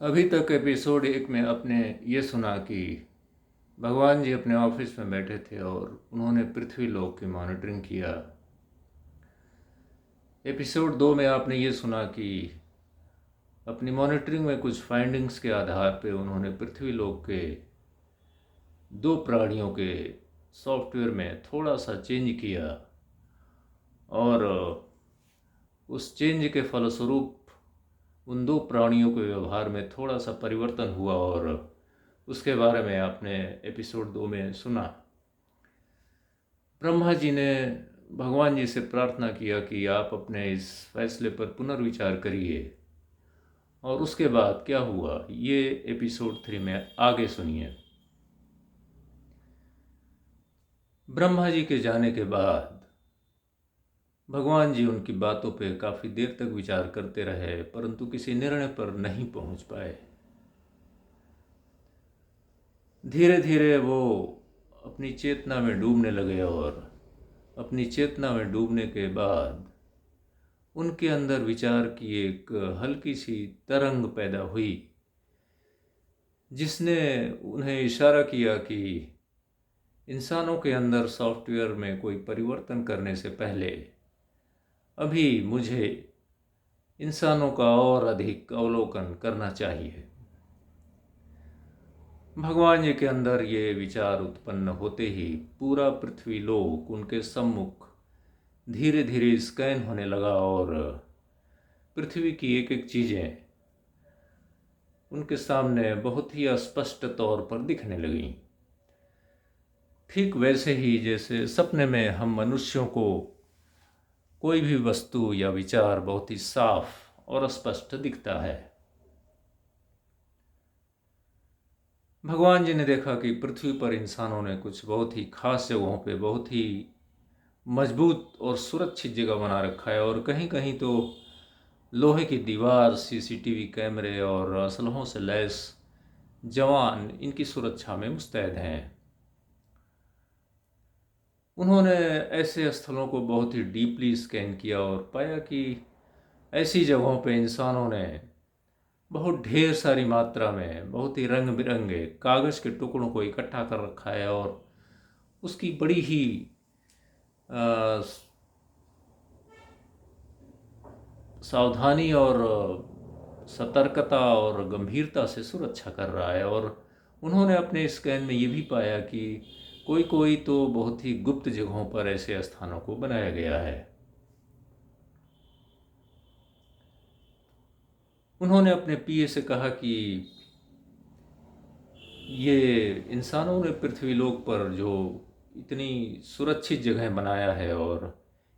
अभी तक एपिसोड 1 में आपने ये सुना कि भगवान जी अपने ऑफिस में बैठे थे और उन्होंने पृथ्वी लोक की मॉनिटरिंग किया। एपिसोड 2 में आपने ये सुना कि अपनी मॉनिटरिंग में कुछ फाइंडिंग्स के आधार पे उन्होंने पृथ्वी लोक के दो प्राणियों के सॉफ्टवेयर में थोड़ा सा चेंज किया और उस चेंज के फलस्वरूप उन दो प्राणियों के व्यवहार में थोड़ा सा परिवर्तन हुआ और उसके बारे में आपने एपिसोड 2 में सुना। ब्रह्मा जी ने भगवान जी से प्रार्थना किया कि आप अपने इस फैसले पर पुनर्विचार करिए, और उसके बाद क्या हुआ ये एपिसोड 3 में आगे सुनिए। ब्रह्मा जी के जाने के बाद भगवान जी उनकी बातों पे काफ़ी देर तक विचार करते रहे, परंतु किसी निर्णय पर नहीं पहुंच पाए। धीरे धीरे वो अपनी चेतना में डूबने लगे और अपनी चेतना में डूबने के बाद उनके अंदर विचार की एक हल्की सी तरंग पैदा हुई, जिसने उन्हें इशारा किया कि इंसानों के अंदर सॉफ्टवेयर में कोई परिवर्तन करने से पहले अभी मुझे इंसानों का और अधिक अवलोकन करना चाहिए। भगवान जी के अंदर ये विचार उत्पन्न होते ही पूरा पृथ्वी लोक उनके सम्मुख धीरे धीरे स्कैन होने लगा और पृथ्वी की एक एक चीज़ें उनके सामने बहुत ही स्पष्ट तौर पर दिखने लगीं। ठीक वैसे ही जैसे सपने में हम मनुष्यों को कोई भी वस्तु या विचार बहुत ही साफ और स्पष्ट दिखता है। भगवान जी ने देखा कि पृथ्वी पर इंसानों ने कुछ बहुत ही खास जगहों पे बहुत ही मजबूत और सुरक्षित जगह बना रखा है, और कहीं कहीं तो लोहे की दीवार, सीसीटीवी कैमरे और असलहों से लैस जवान इनकी सुरक्षा में मुस्तैद हैं। उन्होंने ऐसे स्थलों को बहुत ही डीपली स्कैन किया और पाया कि ऐसी जगहों पे इंसानों ने बहुत ढेर सारी मात्रा में बहुत ही रंग बिरंगे कागज़ के टुकड़ों को इकट्ठा कर रखा है, और उसकी बड़ी ही अ, सावधानी और सतर्कता और गंभीरता से सुरक्षा कर रहा है। और उन्होंने अपने स्कैन में ये भी पाया कि कोई कोई तो बहुत ही गुप्त जगहों पर ऐसे स्थानों को बनाया गया है। उन्होंने अपने पीए से कहा कि ये इंसानों ने पृथ्वीलोक पर जो इतनी सुरक्षित जगह बनाया है और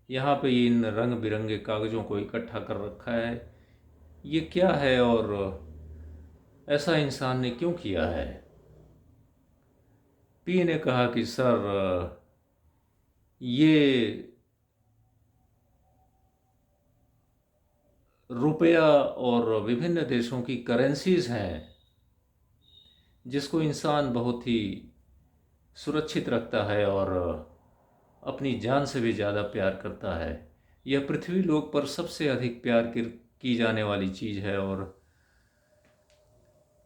यहाँ पे इन रंग बिरंगे कागज़ों को इकट्ठा कर रखा है, ये क्या है और ऐसा इंसान ने क्यों किया है। पी ने कहा कि सर, ये रुपया और विभिन्न देशों की करेंसीज हैं जिसको इंसान बहुत ही सुरक्षित रखता है और अपनी जान से भी ज़्यादा प्यार करता है। यह पृथ्वी लोक पर सबसे अधिक प्यार की जाने वाली चीज़ है, और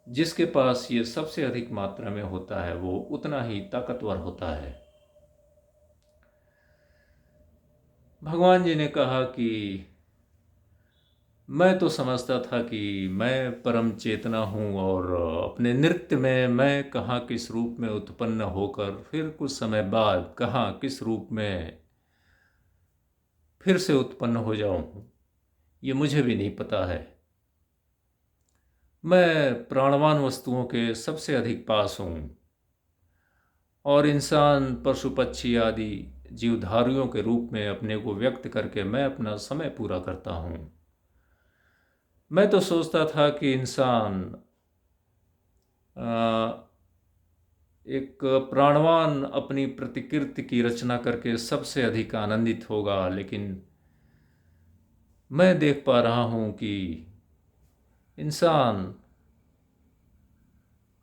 जिसके पास ये सबसे अधिक मात्रा में होता है वो उतना ही ताकतवर होता है। भगवान जी ने कहा कि मैं तो समझता था कि मैं परम चेतना हूँ और अपने नृत्य में मैं कहाँ किस रूप में उत्पन्न होकर फिर कुछ समय बाद कहाँ किस रूप में फिर से उत्पन्न हो जाऊँ, ये मुझे भी नहीं पता है। मैं प्राणवान वस्तुओं के सबसे अधिक पास हूँ और इंसान, पशु पक्षी आदि जीवधारियों के रूप में अपने को व्यक्त करके मैं अपना समय पूरा करता हूँ। मैं तो सोचता था कि इंसान एक प्राणवान अपनी प्रतिकृति की रचना करके सबसे अधिक आनंदित होगा, लेकिन मैं देख पा रहा हूँ कि इंसान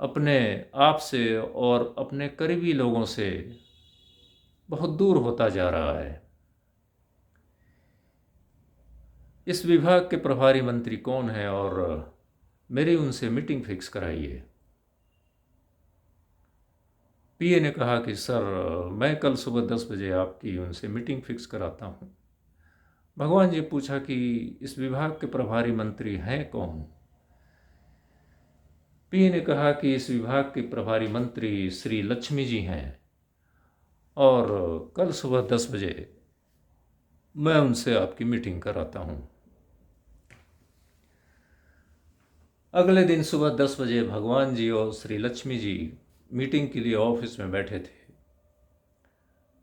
अपने आप से और अपने करीबी लोगों से बहुत दूर होता जा रहा है। इस विभाग के प्रभारी मंत्री कौन है और मेरी उनसे मीटिंग फिक्स कराइए। पीए ने कहा कि सर, मैं कल सुबह 10 बजे आपकी उनसे मीटिंग फिक्स कराता हूँ। भगवान जी पूछा कि इस विभाग के प्रभारी मंत्री हैं कौन? पीए ने कहा कि इस विभाग के प्रभारी मंत्री श्री लक्ष्मी जी हैं और कल सुबह 10 बजे मैं उनसे आपकी मीटिंग कराता हूँ। अगले दिन सुबह 10 बजे भगवान जी और श्री लक्ष्मी जी मीटिंग के लिए ऑफिस में बैठे थे।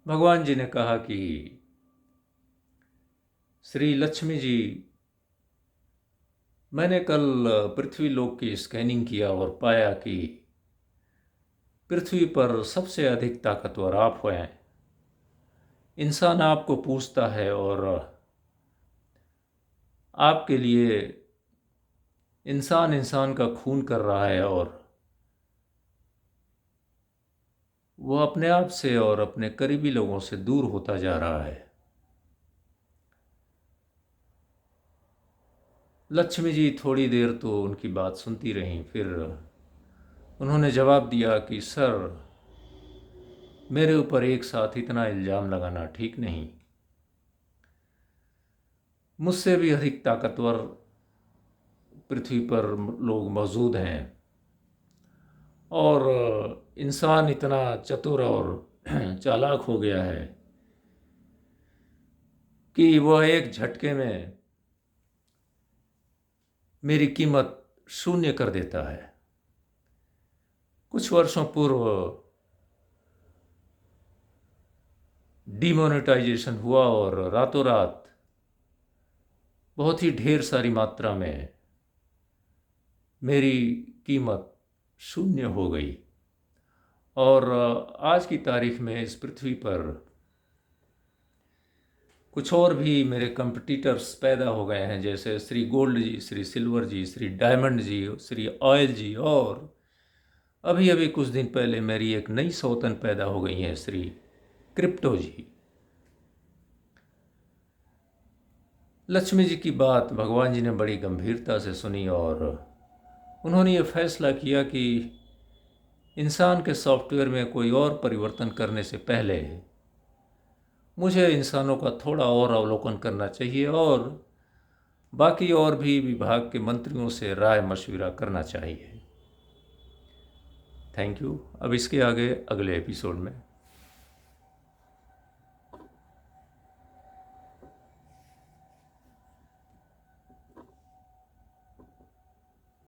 भगवान जी ने कहा कि श्री लक्ष्मी जी, मैंने कल पृथ्वी लोक की स्कैनिंग किया और पाया कि पृथ्वी पर सबसे अधिक ताकतवर आप हैं। इंसान आपको पूछता है और आपके लिए इंसान इंसान का खून कर रहा है और वो अपने आप से और अपने करीबी लोगों से दूर होता जा रहा है। लक्ष्मी जी थोड़ी देर तो उनकी बात सुनती रहीं, फिर उन्होंने जवाब दिया कि सर, मेरे ऊपर एक साथ इतना इल्ज़ाम लगाना ठीक नहीं। मुझसे भी अधिक ताकतवर पृथ्वी पर लोग मौजूद हैं और इंसान इतना चतुर और चालाक हो गया है कि वह एक झटके में मेरी कीमत शून्य कर देता है। कुछ वर्षों पूर्व डिमोनेटाइजेशन हुआ और रातों रात बहुत ही ढेर सारी मात्रा में मेरी कीमत शून्य हो गई और आज की तारीख में इस पृथ्वी पर कुछ और भी मेरे कंपटीटर्स पैदा हो गए हैं, जैसे श्री गोल्ड जी, श्री सिल्वर जी, श्री डायमंड जी, श्री ऑयल जी, और अभी अभी कुछ दिन पहले मेरी एक नई सौतन पैदा हो गई है, श्री क्रिप्टो जी। लक्ष्मी जी की बात भगवान जी ने बड़ी गंभीरता से सुनी और उन्होंने ये फैसला किया कि इंसान के सॉफ्टवेयर में कोई और परिवर्तन करने से पहले मुझे इंसानों का थोड़ा और अवलोकन करना चाहिए और बाकी और भी विभाग के मंत्रियों से राय मशविरा करना चाहिए। Thank you. अब इसके आगे अगले एपिसोड में